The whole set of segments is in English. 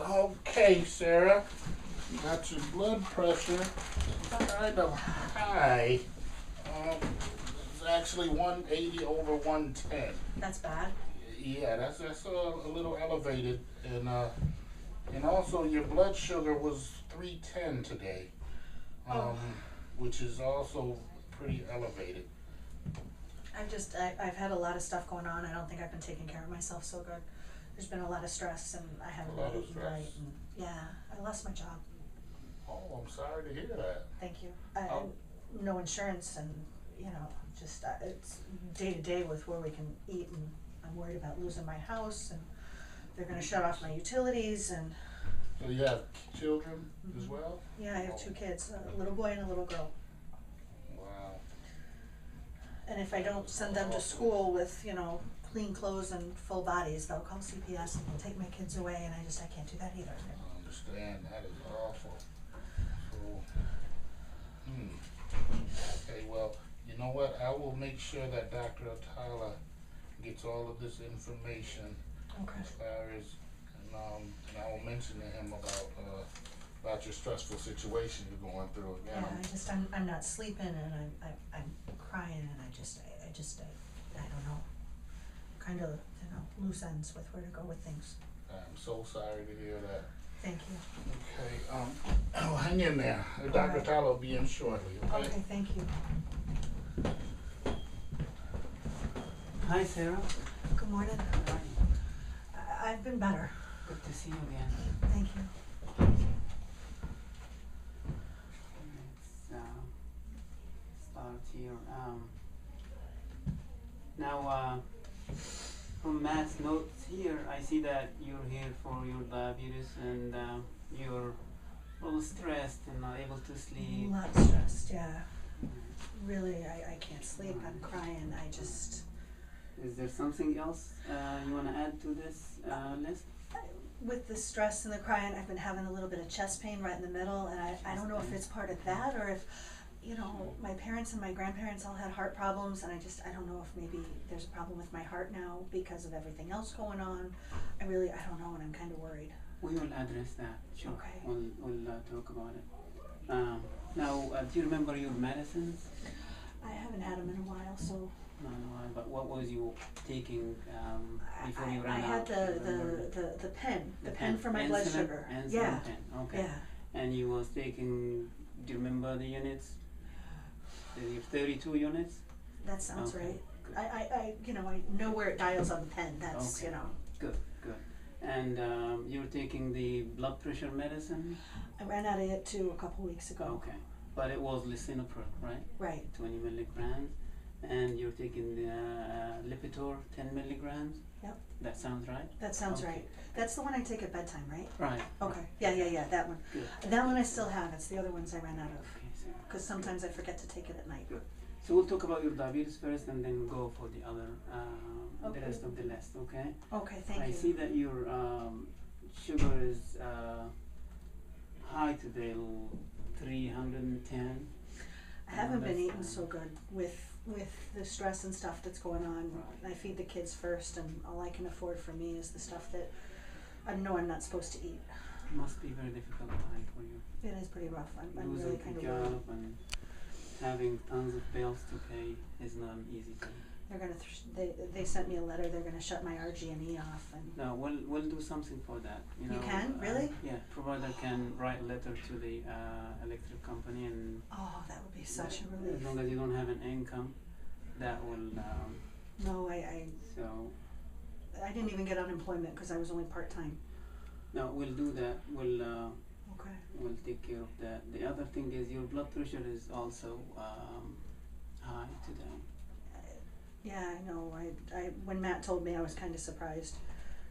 Okay, Sarah. You got your blood pressure kind of high. It's actually 180 over 110. That's bad. Yeah, that's a little elevated, and also your blood sugar was 310 today, Oh, um, which is also pretty elevated. I've had a lot of stuff going on. I don't think I've been taking care of myself so good. There's been a lot of stress and I haven't A lot been of eating stress. right and yeah, I lost my job. Oh, I'm sorry to hear that. Thank you. Oh, No insurance and, just it's day to day with where we can eat and I'm worried about losing my house and they're gonna shut off my utilities and, so you have children as mhm. well? Yeah, I have two Oh, kids, a little boy and a little girl. wow. And if I don't send them to Awful. school with, clean clothes and full bodies, they'll call CPS and they'll take my kids away and I can't do that either. I understand. That is awful. So, hmm. Okay, well, you know what? I will make sure that Dr. Atalla gets all of this information Okay. as far as, and I will mention to him about your stressful situation you're going through. Yeah, Again, I'm not sleeping and I'm crying and I don't know, kind of, loose ends with where to go with things. I'm so sorry to hear that. Thank you. Okay, well, hang in there. Dr. Alright. Atalla will be in shortly, okay? Okay, thank you. Hi, Sarah. Good morning. How are you? I've been better. Good to see you again. Thank you. Let's start here. Now, from Matt's notes here, I see that you're here for your diabetes and you're a little stressed and not able to A sleep. lot stressed, yeah. Really, I can't sleep. I'm crying. Is there something else you want to add to this list? With the stress and the crying, I've been having a little bit of chest pain right in the middle, and I don't know if it's part of that or if, my parents and my grandparents all had heart problems, and I don't know if maybe there's a problem with my heart now because of everything else going on. I don't know, and I'm kind of worried. We will address that. Sure. Okay. We'll talk about it. Now, do you remember your medicines? I haven't had them in a while, so No, but what was you taking before you I ran had out? Do you remember? the pen for my blood Insulin? sugar. Insulin Yeah, pen. Okay. yeah. And you was taking. Do you remember the units? The 32 units. That sounds Okay, right. good. I know where it dials on the pen. That's, Okay. Good. And you're taking the blood pressure medicine. I ran out of it too a couple weeks ago. Okay. But it was lisinopril, right? Right. 20 milligrams. And you're taking the Lipitor 10 milligrams. Yep. That sounds right. That sounds Okay. right. That's the one I take at bedtime, right? Right. Okay. Yeah, that one. Good. That one I still have. It's the other ones I ran out of. Okay, so Because sometimes I forget to take it at night. good. So we'll talk about your diabetes first, and then go for the other, Okay. the rest of the list. Okay. Okay, thank I you. see that your sugar is high today, 310. I haven't been that's, eating so good with the stress and stuff that's going on. Right. I feed the kids first, and all I can afford for me is the stuff that I know I'm not supposed to eat. Must be very difficult time for you. It is pretty rough. I'm Losing really the kind of worried. job and having tons of bills to pay is not an easy thing. They're gonna they sent me a letter. They're gonna shut my RG&E off, and No, we'll do something for that. You know. can? Really? Yeah, provider can write a letter to the electric company, and oh, that would be such a as relief. long as you don't have an income, that will. No, So I didn't even get unemployment because I was only part-time. no, we'll do that. Okay. We'll take care of that. The other thing is your blood pressure is also high today. Yeah, I know. I when Matt told me, I was kind of surprised.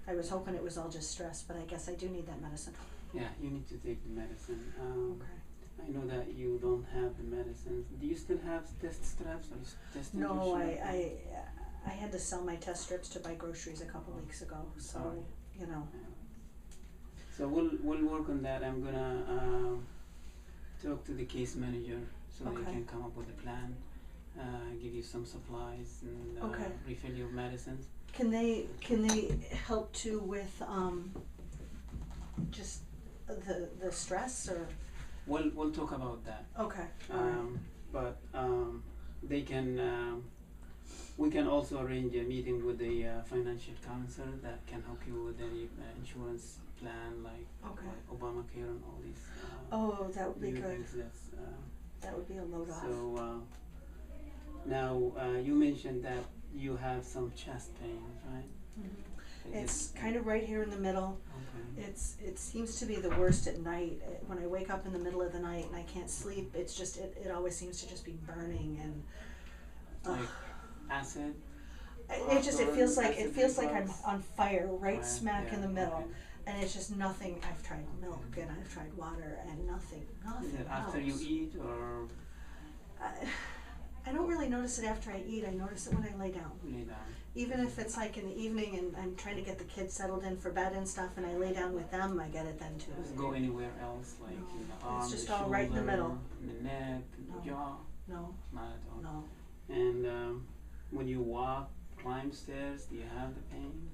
I was hoping it was all just stress, but I guess I do need that medicine. Yeah, you need to take the medicine. Okay. I know that you don't have the medicines. Do you still have test strips or testing? No, I had to sell my test strips to buy groceries a couple weeks ago. So, Sorry. you know. So we'll work on that. I'm gonna talk to the case manager so they Okay. can come up with a plan, give you some supplies and Okay. refill your medicines. Can they help too with just the stress or? We'll talk about that. Okay, alright, But they can. We can also arrange a meeting with the financial counselor that can help you with any insurance plan like Obamacare and all these. Oh, that would be new good, things that's, that would be a load off. so now you mentioned that you have some chest pain, right? Mhm. It's kind of right here in the middle. Okay. It seems to be the worst at night. When I wake up in the middle of the night and I can't sleep, it's just it always seems to just be burning and. Like acid. It feels like I'm reflux? on fire right smack yeah, in the middle, okay. and it's just nothing. I've tried milk and I've tried water and nothing Is it after you helps. eat or I don't really notice it after I eat. I notice it when I lay down. lay down? Even if it's like in the evening and I'm trying to get the kids settled in for bed and stuff, and I lay down with them, I get it then too. Does it go anywhere else, like No. in the arm, It's just the all right in the shoulder, middle. in the neck, in the No. jaw? No, Not at all. no. And when you walk, climb stairs, do you have the pain?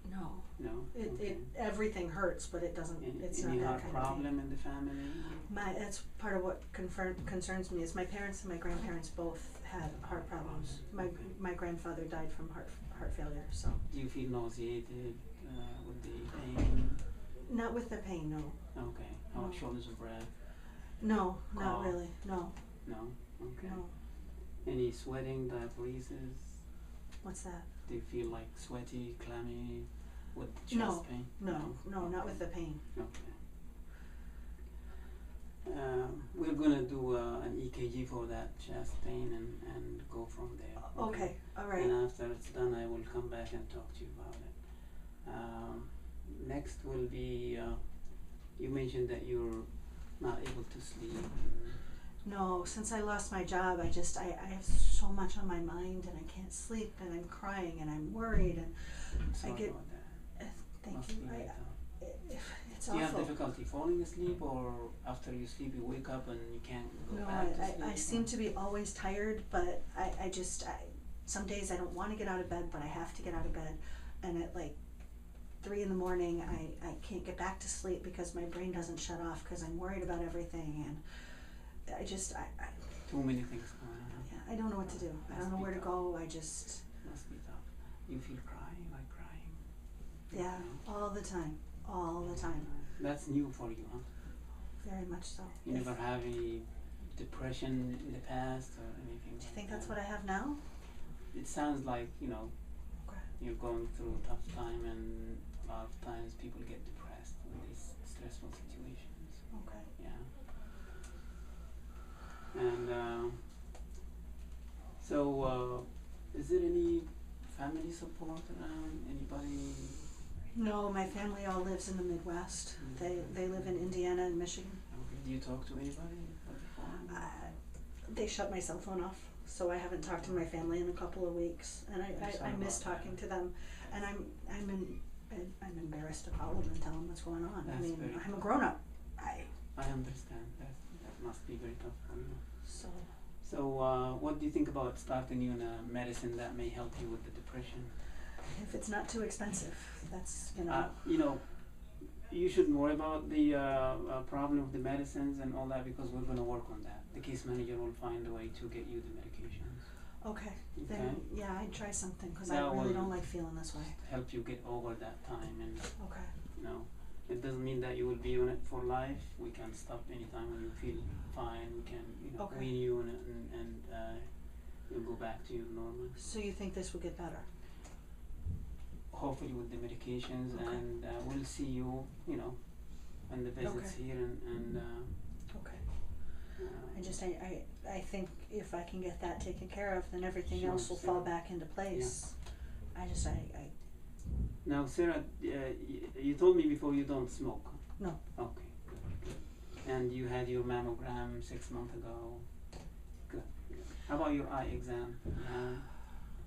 No. No. It everything hurts, but it doesn't. It's Any not that heart kind of pain. problem in the family? That's part of what concerns me is my parents and my grandparents both had heart problems. My grandfather died from heart failure, so Do you feel nauseated with the pain? not with the pain, no. Okay. How No. about shortness of breath? No, not Cough? really. No, No. Okay. no. Any sweating, diaphoresis? What's that? Do you feel like sweaty, clammy, with chest No, pain? no, not with the pain. Okay. We're gonna do an EKG for that chest pain and go from there. Okay, all right. And after it's done, I will come back and talk to you about it. Next will be, you mentioned that you're not able to sleep. No, since I lost my job, I have so much on my mind and I can't sleep and I'm crying and I'm worried and I'm sorry get- about that. thank Must you. be very tough. It's Do you have awful. difficulty falling asleep, or after you sleep you wake up and you can't go No, back to sleep? I seem to be always tired, but some days I don't want to get out of bed, but I have to get out of bed. And at like 3 in the morning, I can't get back to sleep because my brain doesn't shut off because I'm worried about everything. And Too many things going on. yeah, I don't know what to do. I don't know where to go. I just, Must be tough. You feel crying, like crying? yeah, all the time. That's new for you, huh? Very much so. You never have any depression in the past or anything? Do you think that's what I have now? It sounds like, Okay. you're going through a tough time, and a lot of times people get depressed in these stressful situations. Okay. Yeah. And so, is there any family support around? Anybody? No, my family all lives in the Midwest. They live in Indiana and Michigan. Okay. Do you talk to anybody by the phone? They shut my cell phone off, so I haven't talked to my family in a couple of weeks, and I miss talking to them, and I'm embarrassed to call them and tell them what's going on. That's I mean, very I'm a tough. grown up. I understand. That must be very tough for you. So So, what do you think about starting you in a medicine that may help you with the depression? if it's not too expensive, that's You shouldn't worry about the problem of the medicines and all that, because we're going to work on that. The case manager will find a way to get you the medications. okay. Then yeah, I'd try something because I That really will don't like feeling this way. help you get over that time, and Okay. it doesn't mean that you will be on it for life. We can stop anytime when you feel fine. We can Okay. wean you on it, and you'll go back to your normal. So you think this will get better? Hopefully with the medications, Okay. and we'll see you, when the visits Okay. here, and Okay. I think if I can get that taken care of, then everything Sure, else will fall Sarah. back into place. I Now, Sarah, you told me before you don't smoke. No. Okay, good. And you had your mammogram 6 months ago. Good. How about your eye exam?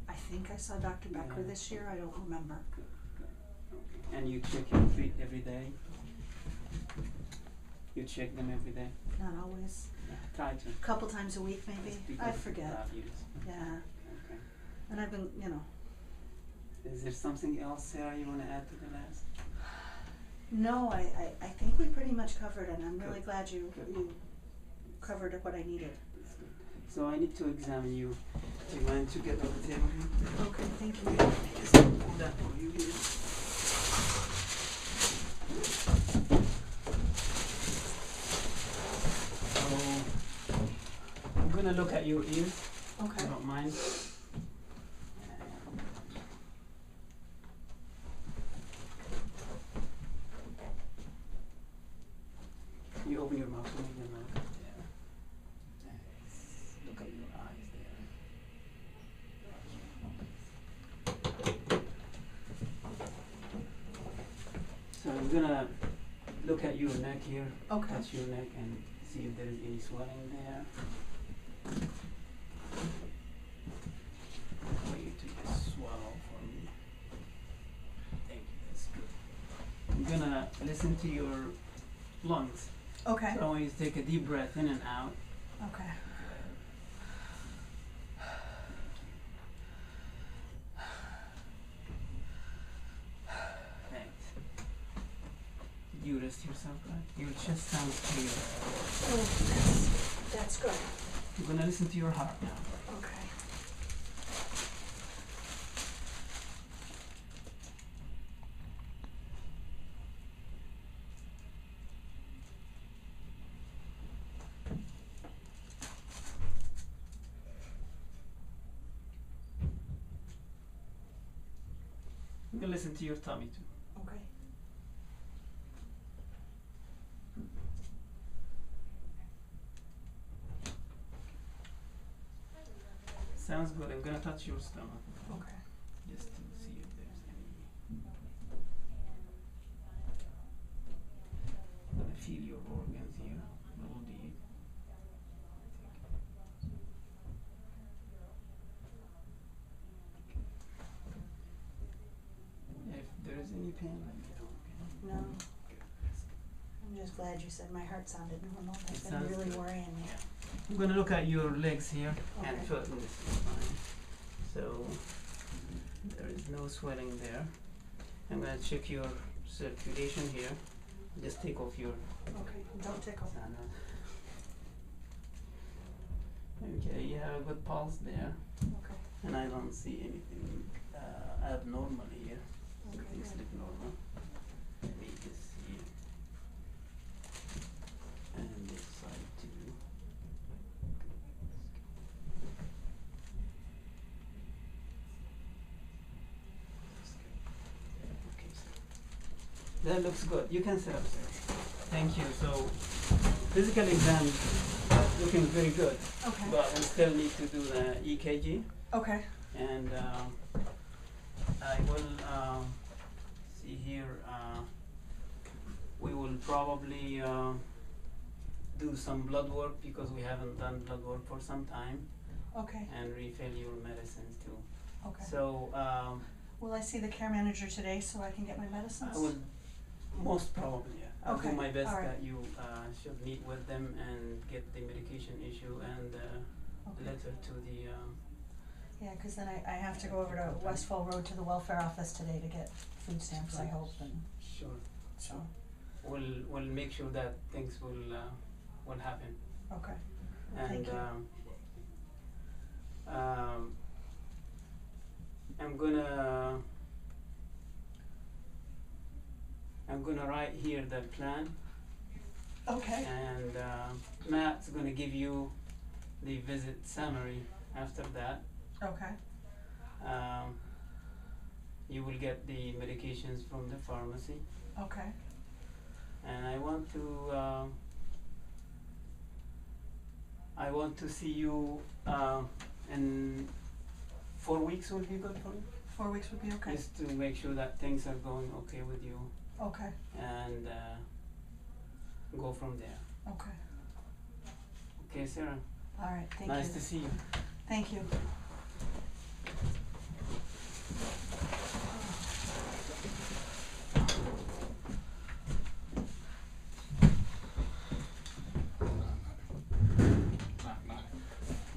I think I saw Dr. Becker Yeah. this year. I don't remember. Good. Okay. And you check your feet every day? You check them every day? Not always. Yeah. Try to. A couple times a week, maybe. It's because I of forget. diabetes. Yeah. Okay. And I've been, Is there something else, Sarah, you want to add to the last? No, I think we pretty much covered it, and I'm really glad you covered what I needed. So I need to examine you. Do you mind to get on the table here? Okay, thank you. Just pull that for you here. So I'm gonna look at your ears. If Okay. you don't mind. You open your mouth for me and look up there. Look at your eyes there. So I'm gonna look at your neck here. Okay. Touch your neck and see if there is any swelling there. I want you to just swallow for me. Thank you, that's good. I'm gonna listen to your lungs. Okay. So I want you to take a deep breath in and out. Okay. Thanks. Did you rest yourself right? Your chest sounds clear. Oh, that's good. I'm gonna listen to your heart now. Okay. I'm gonna listen to your tummy too. Okay. Sounds good. I'm gonna touch your stomach Okay. just to see if there's any. I'm gonna feel your organs here, a little deep. If there is any pain, let me know. Okay? No, Good. I'm just glad you said my heart sounded normal. That's It been sounds really good. worrying me. I'm gonna look at your legs here and Okay. foot, and this is fine. So there is no swelling there. I'm gonna check your circulation here. Just take off your Okay, don't tickle. sandals. Okay, you have a good pulse there, Okay. and I don't see anything abnormal here. Okay, Things good. look normal. Let me just see. And this side too. Okay, sir. That looks good. You can sit up, sir. Thank you. So, physical exam looking very good, Okay. but we still need to do the EKG, Okay. and I will see here. We will probably do some blood work because we haven't done blood work for some time, Okay. and refill your medicines too. Okay. So Will I see the care manager today so I can get my medicines? I will most probably, yeah. I'll Okay, do my best alright. that you should meet with them and get the medication issue and Okay. letter to the. Yeah, 'cause then I have to go over to Westfall Road to the welfare office today to get food stamps, I hope, and Sure. so, We'll make sure that things will happen. okay. And Thank you. I'm gonna write here the plan, Okay. and Matt's gonna give you the visit summary after that. Okay. You will get the medications from the pharmacy, Okay. and I want to see you in 4 weeks. Will be good for you. 4 weeks would be okay. Just to make sure that things are going okay with you, Okay. and go from there. Okay. Okay, Sarah. All right. Thank Nice you. to see you. Thank you.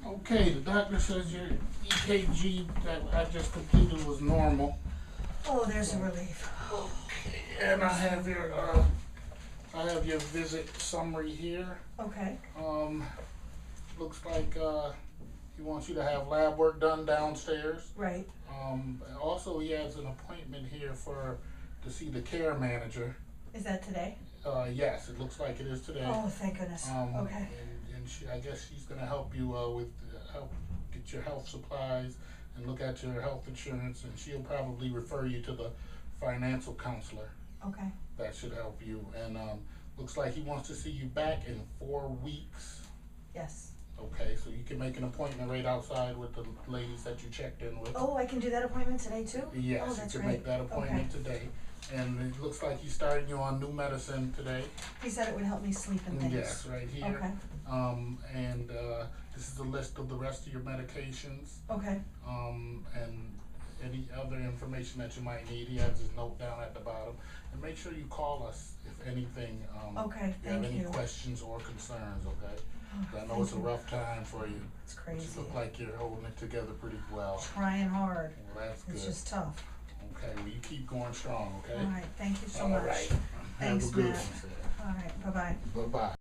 Okay, the doctor says your EKG that I just completed was normal. Oh, there's a relief. Okay. And I have your visit summary here. Okay, Looks like, he wants you to have lab work done downstairs. right, Also, he has an appointment here to see the care manager. is that today? Yes, it looks like it is today. Oh, thank goodness, okay, And I guess she's gonna help you, help get your health supplies and look at your health insurance, and she'll probably refer you to the financial counselor. okay, That should help you, and, looks like he wants to see you back in 4 weeks. yes. Okay, so you can make an appointment right outside with the ladies that you checked in with. Oh, I can do that appointment today too? Yes, Oh, you that's can great. make that appointment today. And it looks like he's starting you on new medicine today. He said it would help me sleep and things. Yes, right here. Okay, And this is the list of the rest of your medications. okay, And any other information that you might need. He has his note down at the bottom. And make sure you call us if anything, okay, you have thank any you. questions or concerns, okay? Oh, I know thank it's a you. rough time for you. It's But crazy. you look like you're holding it together pretty well. Trying hard, Well, that's good. it's just tough. Okay, well, you keep going strong, okay? All right, thank you so All much. right. Thanks, Have a good Matt. one, sir. All right, bye-bye. Bye-bye.